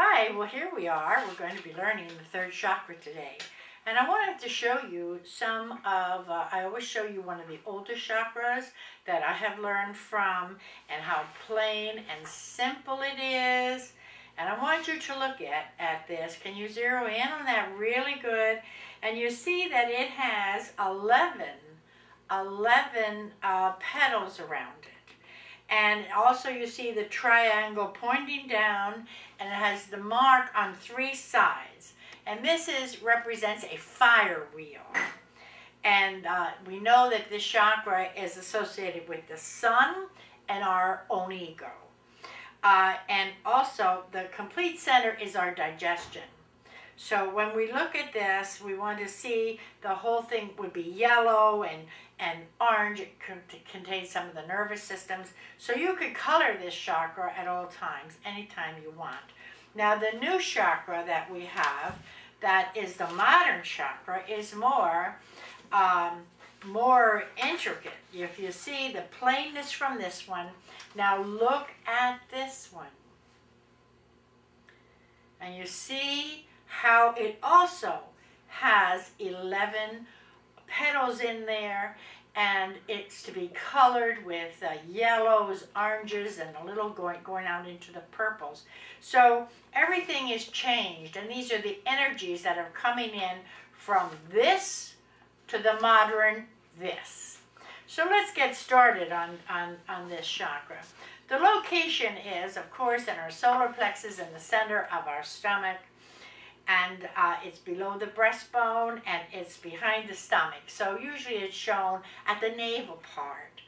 Hi, well here we are. We're going to be learning the third chakra today. And I wanted to show you some of, I always show you one of the older chakras that I have learned from and how plain and simple it is. And I want you to look at this. Can you zero in on that really good? And you see that it has 11 petals around it. And also you see the triangle pointing down, and it has the mark on 3 sides. And this represents a fire wheel. And we know that this chakra is associated with the sun and our own ego. And also the complete center is our digestion. So when we look at this, we want to see the whole thing would be yellow and orange. It contains some of the nervous systems. So you could color this chakra at all times, anytime you want. Now the new chakra that we have, that is the modern chakra, is more intricate. If you see the plainness from this one, now look at this one. And you see how it also has 11 petals in there, and it's to be colored with yellows, oranges, and a little going out into the purples. So everything is changed, and these are the energies that are coming in from this to the modern this. So let's get started on this chakra. The location is, of course, in our solar plexus in the center of our stomach. And it's below the breastbone, and it's behind the stomach. So usually it's shown at the navel part.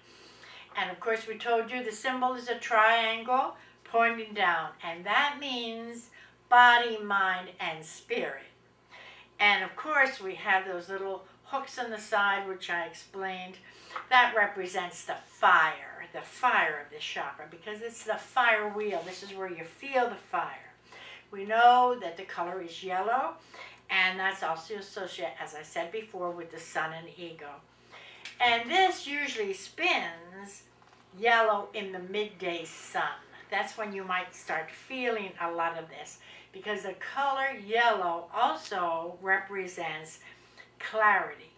And of course we told you the symbol is a triangle pointing down. And that means body, mind, and spirit. And of course we have those little hooks on the side, which I explained. That represents the fire of this chakra, because it's the fire wheel. This is where you feel the fire. We know that the color is yellow, and that's also associated, as I said before, with the sun and ego. And this usually spins yellow in the midday sun. That's when you might start feeling a lot of this, because the color yellow also represents clarity.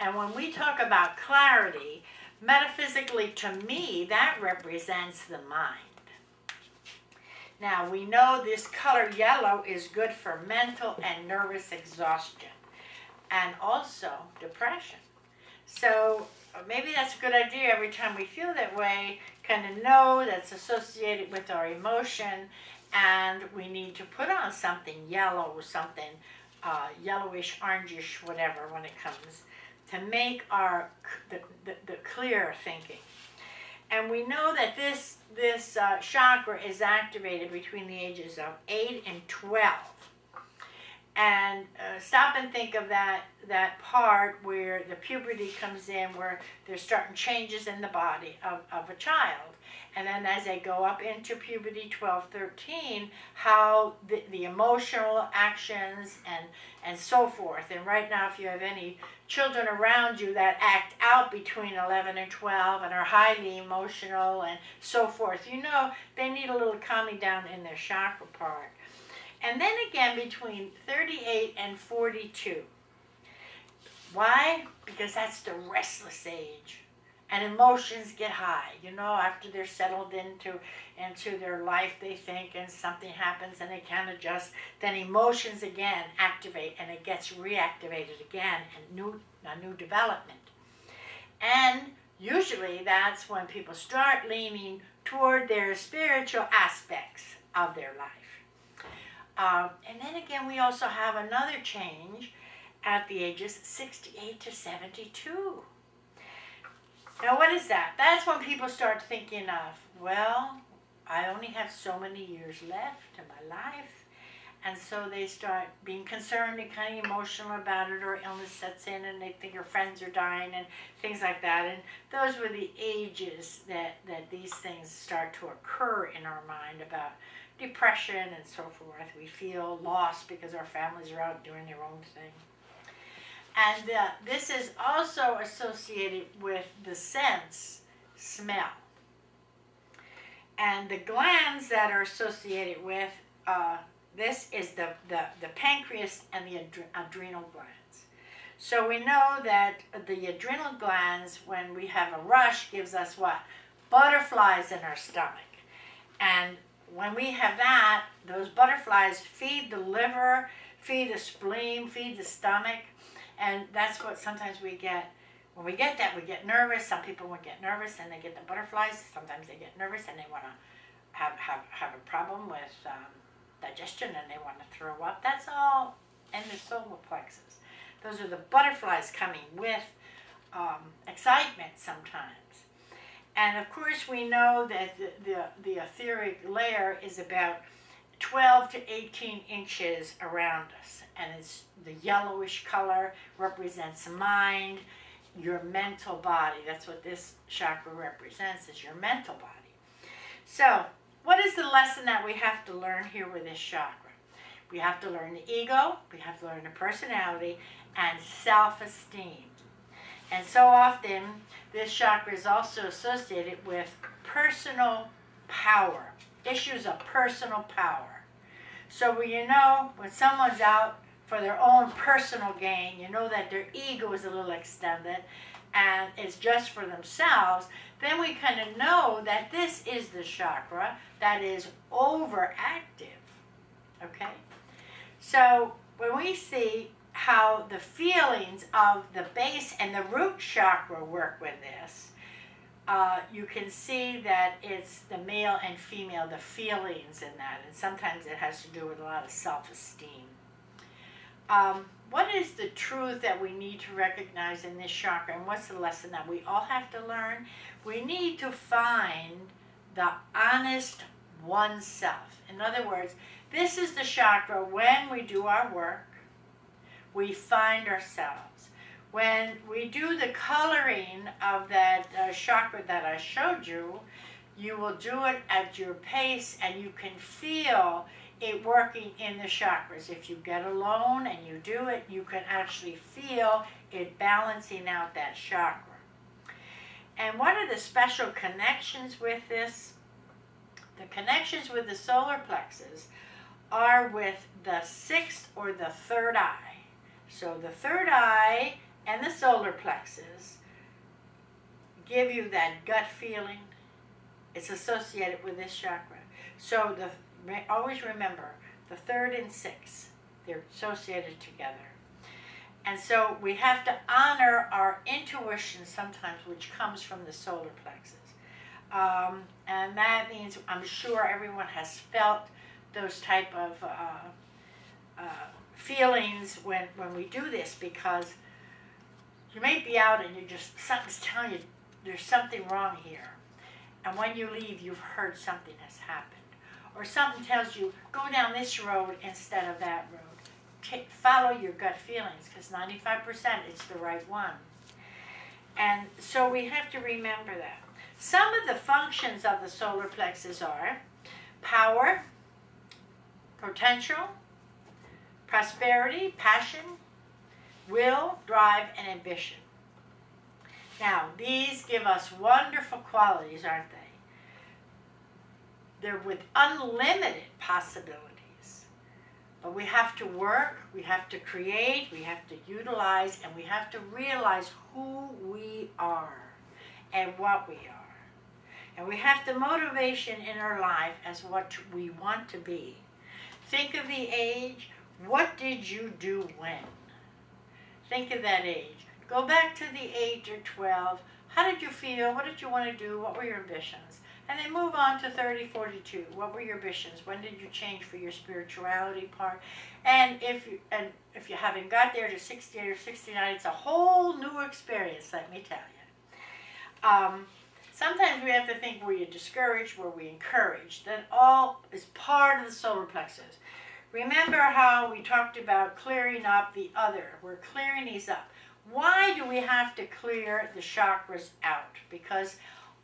And when we talk about clarity, metaphysically, to me, that represents the mind. Now, we know this color yellow is good for mental and nervous exhaustion, and also depression. So maybe that's a good idea every time we feel that way, kind of know that's associated with our emotion, and we need to put on something yellow, something yellowish, orangish, whatever, when it comes, to make the clear thinking. And we know that this chakra is activated between the ages of 8 and 12. And stop and think of that part where the puberty comes in, where there's starting changes in the body of a child. And then as they go up into puberty, 12, 13, how the emotional actions and so forth. And right now, if you have any children around you that act out between 11 and 12 and are highly emotional and so forth, you know they need a little calming down in their chakra part. And then again between 38 and 42. Why? Because that's the restless age. And emotions get high. You know, after they're settled into their life, they think, and something happens and they can't adjust. Then emotions again activate, and it gets reactivated again, and a new development. And usually that's when people start leaning toward their spiritual aspects of their life. And then again, we also have another change at the ages 68 to 72. Now, what is that? That's when people start thinking of, well, I only have so many years left in my life. And so they start being concerned and kind of emotional about it, or illness sets in and they think their friends are dying and things like that. And those were the ages that these things start to occur in our mind, about depression and so forth. We feel lost because our families are out doing their own thing. And this is also associated with the sense, smell. And the glands that are associated with this is the pancreas and the adrenal glands. So we know that the adrenal glands, when we have a rush, gives us what? Butterflies in our stomach. And when we have that, those butterflies feed the liver, feed the spleen, feed the stomach. And that's what sometimes we get. When we get that, we get nervous. Some people will get nervous and they get the butterflies. Sometimes they get nervous and they want to have a problem with digestion and they want to throw up. That's all in the solar plexus. Those are the butterflies coming with excitement sometimes. And of course we know that the etheric layer is about 12 to 18 inches around us. And it's the yellowish color, represents mind, your mental body. That's what this chakra represents, is your mental body. So, what is the lesson that we have to learn here with this chakra? We have to learn the ego, we have to learn the personality, and self-esteem. And so often, this chakra is also associated with personal power, issues of personal power. So you know, when someone's out for their own personal gain, you know that their ego is a little extended and it's just for themselves, then we kind of know that this is the chakra that is overactive, okay? So when we see how the feelings of the base and the root chakra work with this, you can see that it's the male and female, the feelings in that, and sometimes it has to do with a lot of self-esteem. What is the truth that we need to recognize in this chakra, and what's the lesson that we all have to learn? We need to find the honest oneself. In other words, this is the chakra when we do our work, we find ourselves. When we do the coloring of that chakra that I showed you, you will do it at your pace and you can feel it working in the chakras. If you get alone and you do it, you can actually feel it balancing out that chakra. And what are the special connections with this? The connections with the solar plexus are with the sixth or the third eye. So the third eye and the solar plexus give you that gut feeling. It's associated with this chakra. So always remember, the third and sixth, they're associated together. And so we have to honor our intuition sometimes, which comes from the solar plexus. And that means, I'm sure everyone has felt those type of feelings when we do this, because you may be out and something's telling you there's something wrong here. And when you leave, you've heard something has happened. Or something tells you, go down this road instead of that road. Follow your gut feelings, because 95% it's the right one. And so we have to remember that. Some of the functions of the solar plexus are power, potential, prosperity, passion, will, drive, and ambition. Now, these give us wonderful qualities, aren't they? They're with unlimited possibilities. But we have to work, we have to create, we have to utilize, and we have to realize who we are and what we are. And we have the motivation in our life as what we want to be. Think of the age. What did you do when? Think of that age. Go back to the 8 or 12. How did you feel? What did you want to do? What were your ambitions? And then move on to 30, 42. What were your ambitions? When did you change for your spirituality part? And if you haven't got there to 68 or 69, it's a whole new experience, let me tell you. Sometimes we have to think, were you discouraged? Were we encouraged? That all is part of the solar plexus. Remember how we talked about clearing up the other. We're clearing these up. Why do we have to clear the chakras out? Because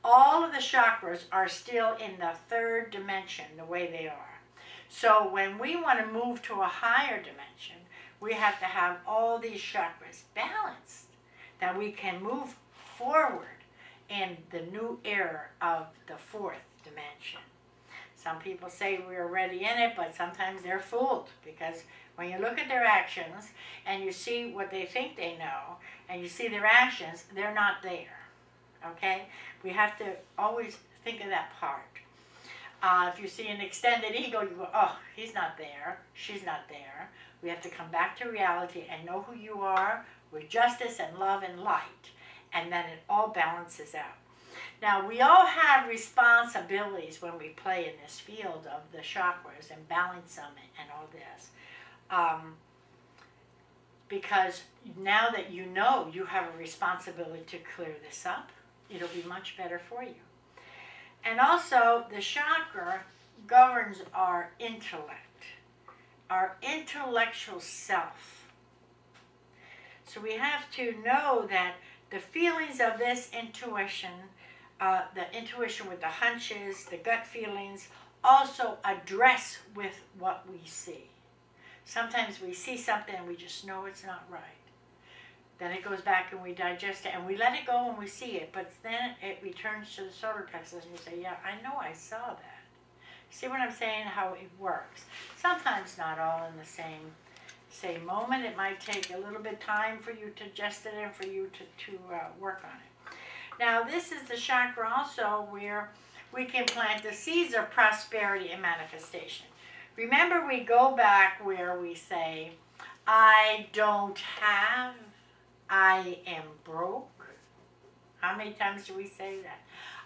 all of the chakras are still in the third dimension, the way they are. So when we want to move to a higher dimension, we have to have all these chakras balanced, that we can move forward in the new era of the fourth dimension. Some people say we're already in it, but sometimes they're fooled, because when you look at their actions and you see what they think they know and you see their actions, they're not there. Okay? We have to always think of that part. If you see an extended ego, you go, oh, he's not there, she's not there. We have to come back to reality and know who you are with justice and love and light, and then it all balances out. Now, we all have responsibilities when we play in this field of the chakras and balance them and all this. Because now that you know you have a responsibility to clear this up, it'll be much better for you. And also, the chakra governs our intellect, our intellectual self. So we have to know that the feelings of this intuition, the intuition with the hunches, the gut feelings, also address with what we see. Sometimes we see something and we just know it's not right. Then it goes back and we digest it and we let it go when we see it, but then it returns to the solar plexus and you say, yeah, I know I saw that. See what I'm saying? How it works. Sometimes not all in the same moment. It might take a little bit of time for you to digest it and for you to work on it. Now, this is the chakra also where we can plant the seeds of prosperity and manifestation. Remember, we go back where we say, I don't have, I am broke. How many times do we say that?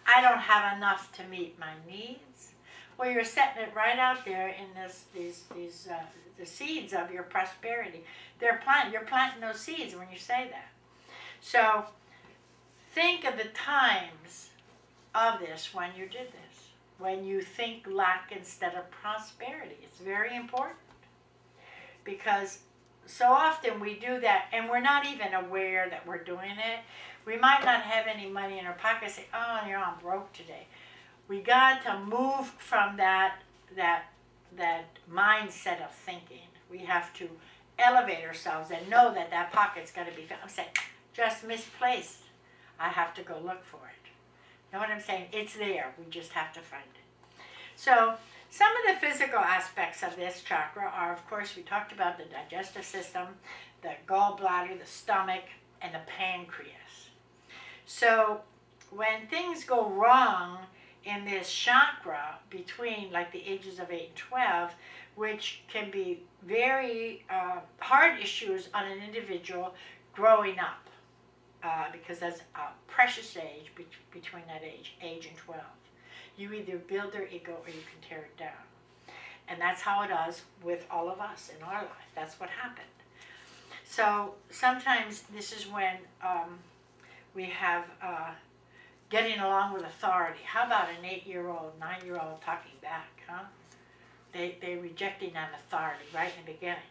I don't have enough to meet my needs. Well, you're setting it right out there in the seeds of your prosperity. You're planting those seeds when you say that. So think of the times of this when you did this. When you think lack instead of prosperity. It's very important. Because so often we do that and we're not even aware that we're doing it. We might not have any money in our pocket and say, oh, I'm broke today. We got to move from that mindset of thinking. We have to elevate ourselves and know that that pocket's got to be found. I'm saying, just misplaced. I have to go look for it. Know what I'm saying? It's there. We just have to find it. So some of the physical aspects of this chakra are, of course, we talked about the digestive system, the gallbladder, the stomach, and the pancreas. So when things go wrong in this chakra between like the ages of 8 and 12, which can be very hard issues on an individual growing up, because that's a precious age between that age and 12. You either build their ego or you can tear it down. And that's how it is with all of us in our life. That's what happened. So sometimes this is when we have getting along with authority. How about an 8-year-old, 9-year-old talking back, huh? They're rejecting that authority right in the beginning.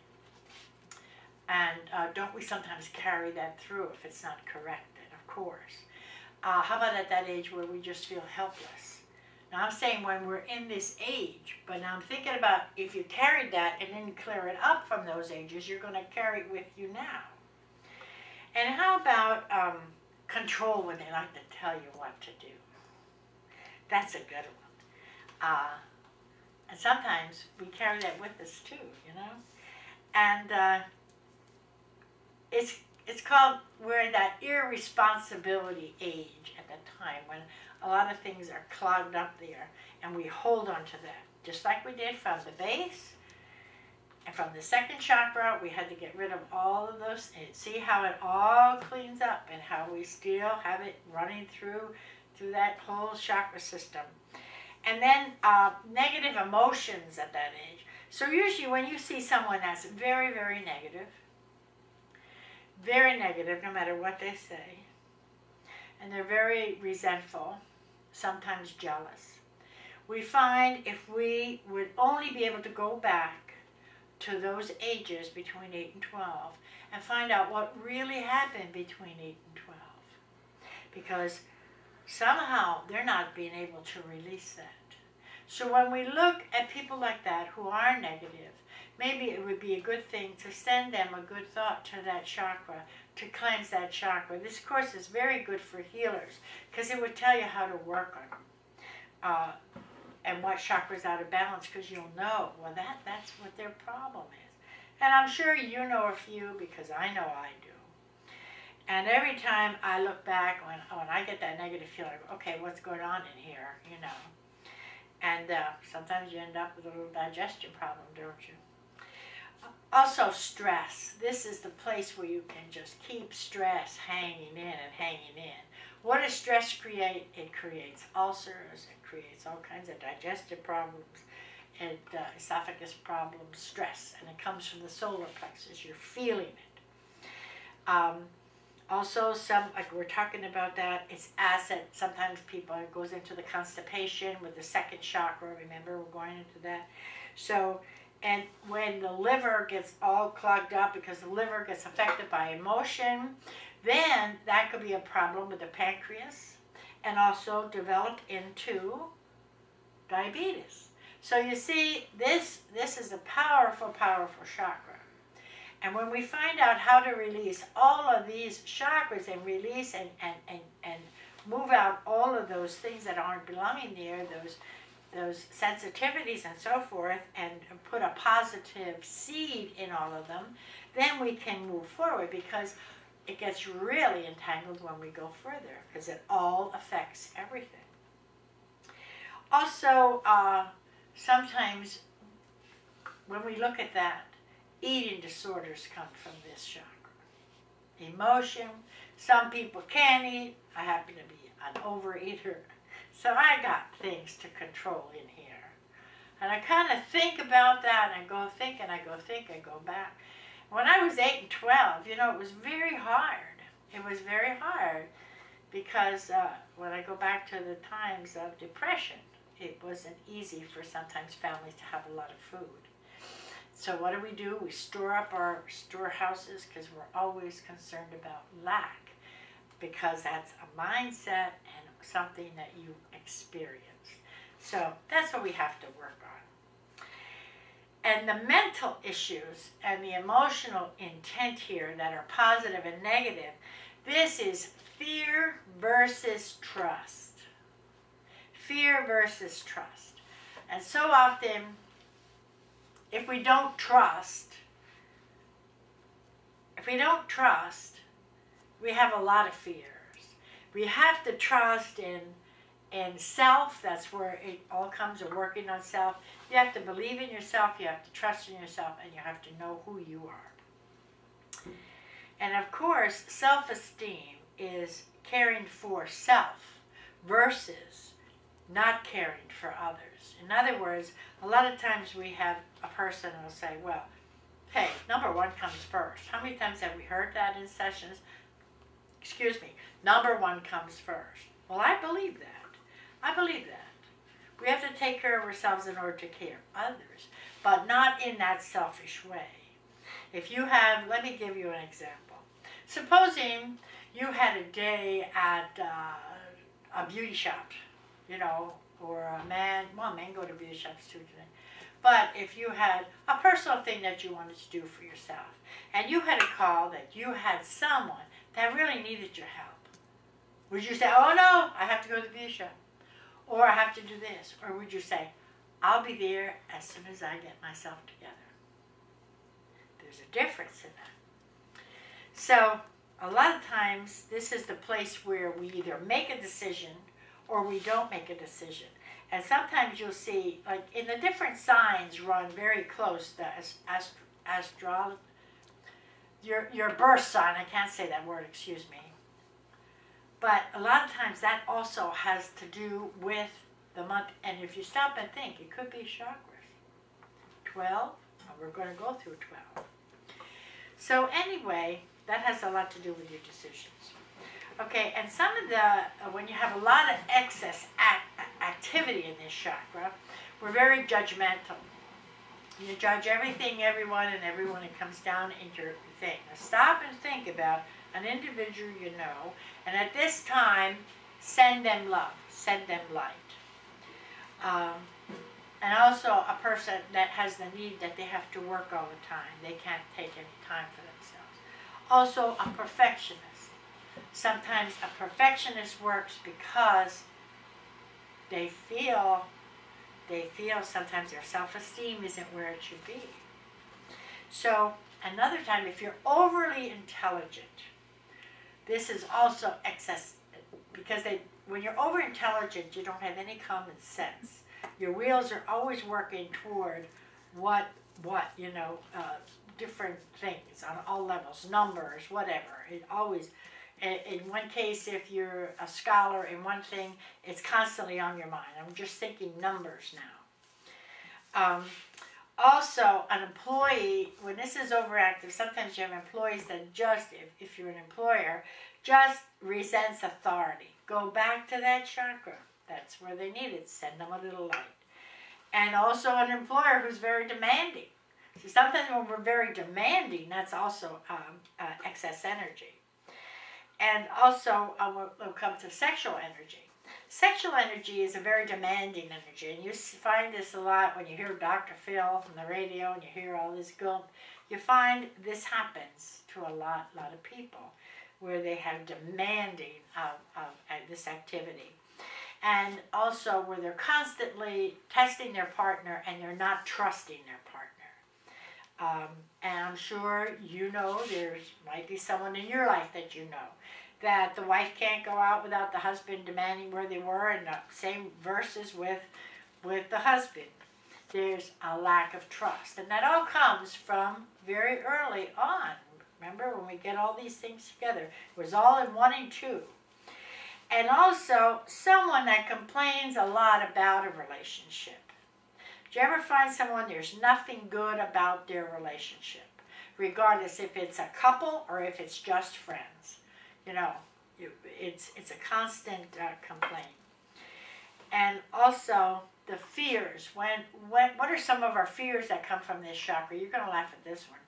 And don't we sometimes carry that through if it's not corrected, of course. How about at that age where we just feel helpless? Now I'm saying when we're in this age, but now I'm thinking about if you carried that and then clear it up from those ages, you're going to carry it with you now. And how about control when they like to tell you what to do? That's a good one. And sometimes we carry that with us too, you know. And it's called, we're in that irresponsibility age at that time when a lot of things are clogged up there and we hold on to that. Just like we did from the base and from the second chakra, we had to get rid of all of those. And see how it all cleans up and how we still have it running through that whole chakra system. And then negative emotions at that age. So usually when you see someone that's very, very negative no matter what they say, and they're very resentful, sometimes jealous, we find if we would only be able to go back to those ages between 8 and 12 and find out what really happened between 8 and 12. Because somehow they're not being able to release that. So when we look at people like that who are negative, maybe it would be a good thing to send them a good thought to that chakra, to cleanse that chakra. This course is very good for healers because it would tell you how to work on them. and what chakra's out of balance, because you'll know, well, that's what their problem is. And I'm sure you know a few, because I know I do. And every time I look back, when I get that negative feeling, okay, what's going on in here, you know. And sometimes you end up with a little digestion problem, don't you? Also, stress. This is the place where you can just keep stress hanging in and hanging in. What does stress create? It creates ulcers, it creates all kinds of digestive problems, esophagus problems, stress, and it comes from the solar plexus. You're feeling it. Also, like we're talking about that, it's acid. Sometimes people, it goes into the constipation with the second chakra. Remember, we're going into that. So, and when the liver gets all clogged up because the liver gets affected by emotion, then that could be a problem with the pancreas and also develop into diabetes. So you see, this is a powerful, powerful chakra. And when we find out how to release all of these chakras and release and move out all of those things that aren't belonging there, those sensitivities and so forth, and put a positive seed in all of them, then we can move forward, because it gets really entangled when we go further, because it all affects everything. Also, sometimes when we look at that, eating disorders come from this chakra. Emotion, some people can't eat. I happen to be an overeater, so I got things to control in here. And I kind of think about that, and I go think, and I go think, I go back. When I was 8 and 12, you know, it was very hard. It was very hard because when I go back to the times of depression, it wasn't easy for sometimes families to have a lot of food. So what do? We store up our storehouses because we're always concerned about lack, because that's a mindset and something that you experience. So that's what we have to work on. And the mental issues and the emotional intent here that are positive and negative, this is fear versus trust. Fear versus trust. And so often, if we don't trust, we have a lot of fears. We have to trust in self. That's where it all comes to working on self. You have to believe in yourself, you have to trust in yourself, and you have to know who you are. And of course, self-esteem is caring for self versus not caring for others. In other words, a lot of times we have a person who will say, well, hey, number one comes first. How many times have we heard that in sessions? Excuse me, number one comes first. Well, I believe that. I believe that. We have to take care of ourselves in order to care for others, but not in that selfish way. If you have, let me give you an example. Supposing you had a day at a beauty shop, you know, or a man, well, men go to beauty shops too today. But if you had a personal thing that you wanted to do for yourself, and you had a call that you had someone that really needed your help, would you say, oh no, I have to go to the beauty shop, or I have to do this? Or would you say, I'll be there as soon as I get myself together? There's a difference in that. So a lot of times, this is the place where we either make a decision or we don't make a decision. And sometimes you'll see, like in the different signs run very close, the astral, your birth sign, I can't say that word, excuse me. But a lot of times that also has to do with the month. And if you stop and think, it could be chakras. 12, we're going to go through 12. So anyway, that has a lot to do with your decisions. Okay, and some of the, when you have a lot of excess activity in this chakra, we're very judgmental. You judge everything, everyone, and everyone that comes down into your thing. Now stop and think about an individual you know, and at this time, send them love, send them light. And also a person that has the need that they have to work all the time. They can't take any time for themselves. Also a perfectionist. Sometimes a perfectionist works because they feel they feel sometimes their self-esteem isn't where it should be. So another time, if you're overly intelligent, this is also excess, because when you're over intelligent, you don't have any common sense. Your wheels are always working toward what different things on all levels, numbers, whatever. It always, in one case, if you're a scholar in one thing, it's constantly on your mind. I'm just thinking numbers now. Also, an employee, when this is overactive, sometimes you have employees that just, if you're an employer, just resents authority. Go back to that chakra. That's where they need it. Send them a little light. And also an employer who's very demanding. So sometimes when we're very demanding, that's also excess energy. And also, we'll come to sexual energy. Sexual energy is a very demanding energy, and you find this a lot when you hear Dr. Phil on the radio and you hear all this gulp. You find this happens to a lot of people, where they have demanding of this activity. And also where they're constantly testing their partner and they're not trusting their partner. And I'm sure you know might be someone in your life that you know, that the wife can't go out without the husband demanding where they were, and the same verses with the husband. There's a lack of trust. And that all comes from very early on. Remember, when we get all these things together, it was all in 1 and 2. And also, someone that complains a lot about a relationship. Do you ever find someone there's nothing good about their relationship, regardless if it's a couple or if it's just friends? You know, it's a constant complaint. And also the fears. What are some of our fears that come from this chakra? You're going to laugh at this one.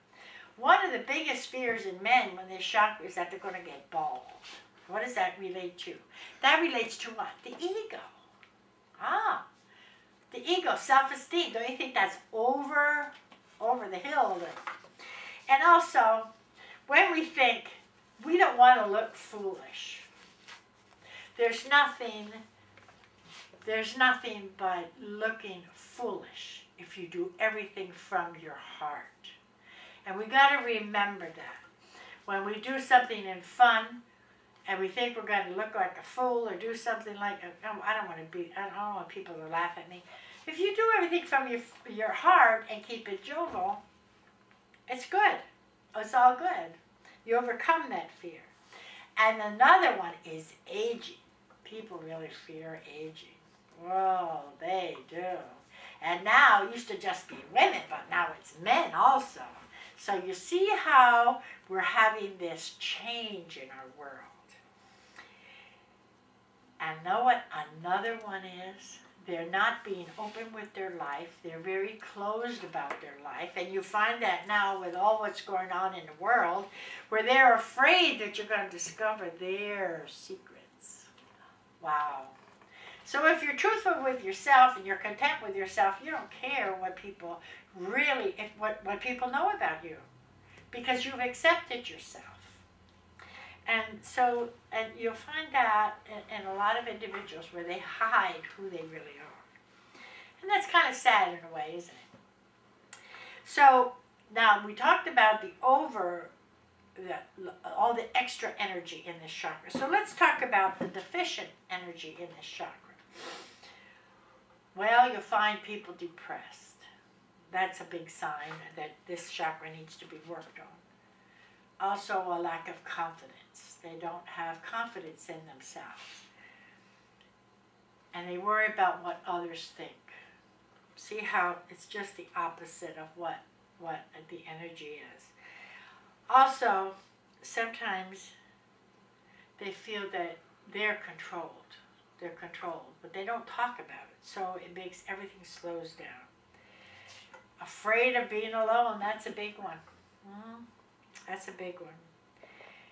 One of the biggest fears in men when this chakra is that they're going to get bald. What does that relate to? That relates to what? The ego. The ego, self-esteem. Don't you think that's over the hill? And also, when we think we don't want to look foolish, there's nothing but looking foolish if you do everything from your heart. And we got to remember that. When we do something in fun, and we think we're going to look like a fool or do something like, I don't want people to laugh at me. If you do everything from your heart and keep it jovial, it's good. It's all good. You overcome that fear. And another one is aging. People really fear aging. Well, they do. And now it used to just be women, but now it's men also. So you see how we're having this change in our world. And know what another one is? They're not being open with their life. They're very closed about their life. And you find that now with all what's going on in the world, where they're afraid that you're going to discover their secrets. Wow. So if you're truthful with yourself and you're content with yourself, you don't care what people really, what people know about you, because you've accepted yourself. And so, and you'll find that in a lot of individuals where they hide who they really are. And that's kind of sad in a way, isn't it? So, now we talked about all the extra energy in this chakra. So let's talk about the deficient energy in this chakra. Well, you'll find people depressed. That's a big sign that this chakra needs to be worked on. Also, a lack of confidence. They don't have confidence in themselves. And they worry about what others think. See how it's just the opposite of what the energy is. Also, sometimes they feel that they're controlled. They're controlled, but they don't talk about it. So it makes everything slows down. Afraid of being alone, that's a big one. That's a big one.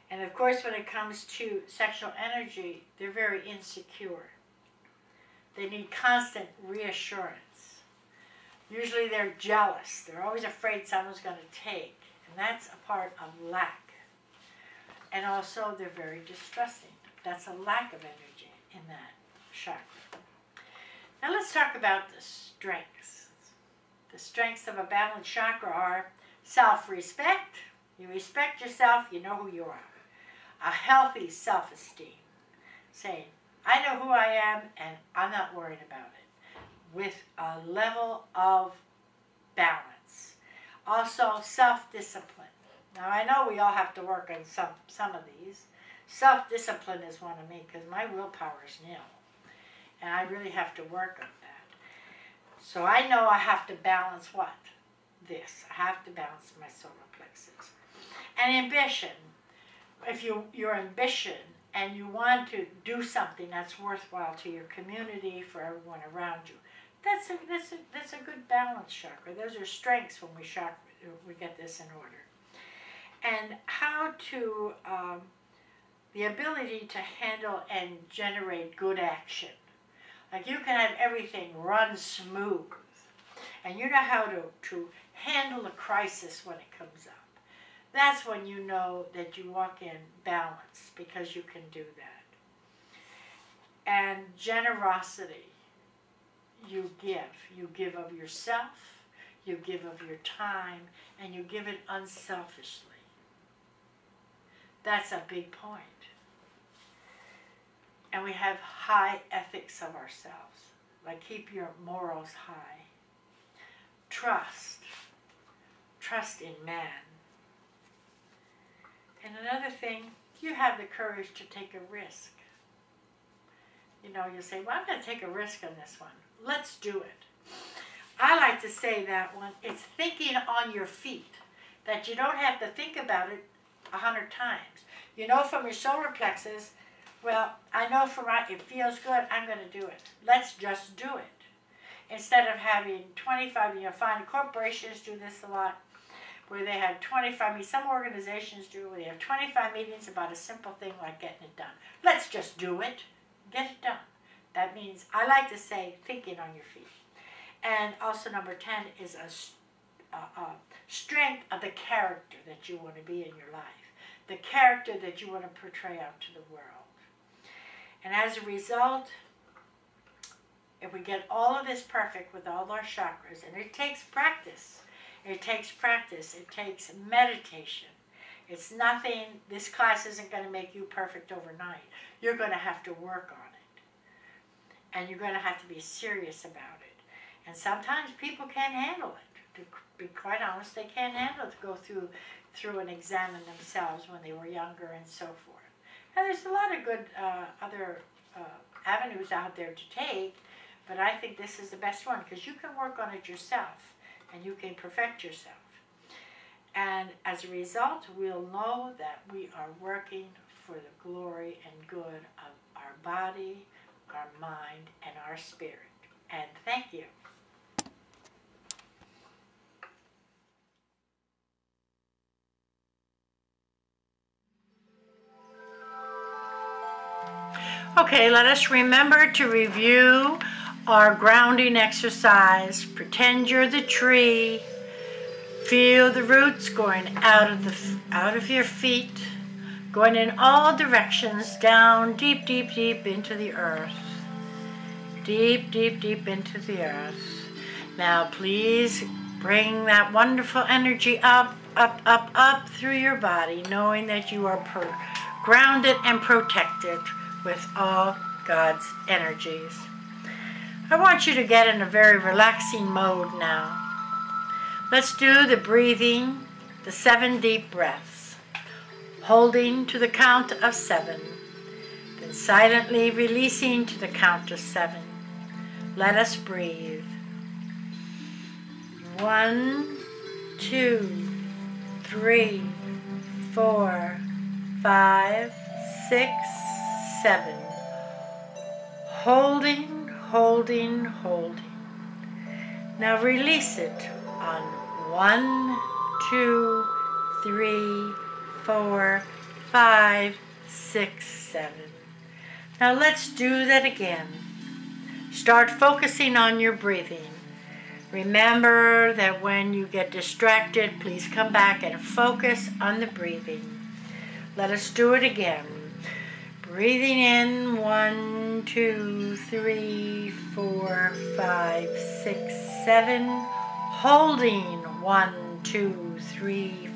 And of course, when it comes to sexual energy, they're very insecure. They need constant reassurance. Usually they're jealous. They're always afraid someone's going to take. And that's a part of lack. And also, they're very distrusting. That's a lack of energy in that chakra. Now let's talk about the strengths. The strengths of a balanced chakra are self-respect. You respect yourself, you know who you are. A healthy self-esteem. Saying, I know who I am and I'm not worried about it. With a level of balance. Also, self-discipline. Now, I know we all have to work on some of these. Self-discipline is one of me because my willpower is nil. And I really have to work on that. So I know I have to balance what? This. I have to balance my solar plexus. And ambition. If your ambition and you want to do something that's worthwhile to your community, for everyone around you, that's a good balance chakra. Those are strengths when we get this in order. And how to, the ability to handle and generate good action. Like you can have everything run smooth. And you know how to handle a crisis when it comes up. That's when you know that you walk in balance, because you can do that. And generosity. You give of yourself, you give of your time, and you give it unselfishly. That's a big point. And we have high ethics of ourselves, like keep your morals high. Trust in man. And another thing, you have the courage to take a risk. You know, you say, well, I'm going to take a risk on this one. Let's do it. I like to say that one, it's thinking on your feet, that you don't have to think about it 100 times. You know from your solar plexus, well, I know it feels good, I'm going to do it. Let's just do it. Instead of having 25, you know, find corporations do this a lot, where they have 25, some organizations do, where they have 25 meetings about a simple thing like getting it done. Let's just do it. Get it done. That means, I like to say, thinking on your feet. And also number 10 is a strength of the character that you want to be in your life. The character that you want to portray out to the world. And as a result, if we get all of this perfect with all our chakras, and it takes practice. It takes practice. It takes meditation. It's nothing, this class isn't going to make you perfect overnight. You're going to have to work on it. And you're going to have to be serious about it. And sometimes people can't handle it. To be quite honest, they can't handle it to go through and examine themselves when they were younger and so forth. And there's a lot of good other avenues out there to take, but I think this is the best one because you can work on it yourself and you can perfect yourself. And as a result, we'll know that we are working for the glory and good of our body, our mind, and our spirit. And thank you. Okay, let us remember to review our grounding exercise. Pretend you're the tree. Feel the roots going out of your feet, going in all directions, down deep, deep, deep into the earth. Deep, deep, deep into the earth. Now please bring that wonderful energy up, up, up, up through your body, knowing that you are grounded and protected with all God's energies. I want you to get in a very relaxing mode now. Let's do the breathing, the 7 deep breaths, holding to the count of 7, then silently releasing to the count of 7. Let us breathe. 1, 2, 3, 4, 5, 6, 7. Holding, holding, holding. Now release it on 1, 2, 3, 4, 5, 6, 7. Now let's do that again. Start focusing on your breathing. Remember that when you get distracted, please come back and focus on the breathing. Let us do it again. Breathing in 1, 2, 3, 4, 5, 6, 7. Holding 1, 2, 3,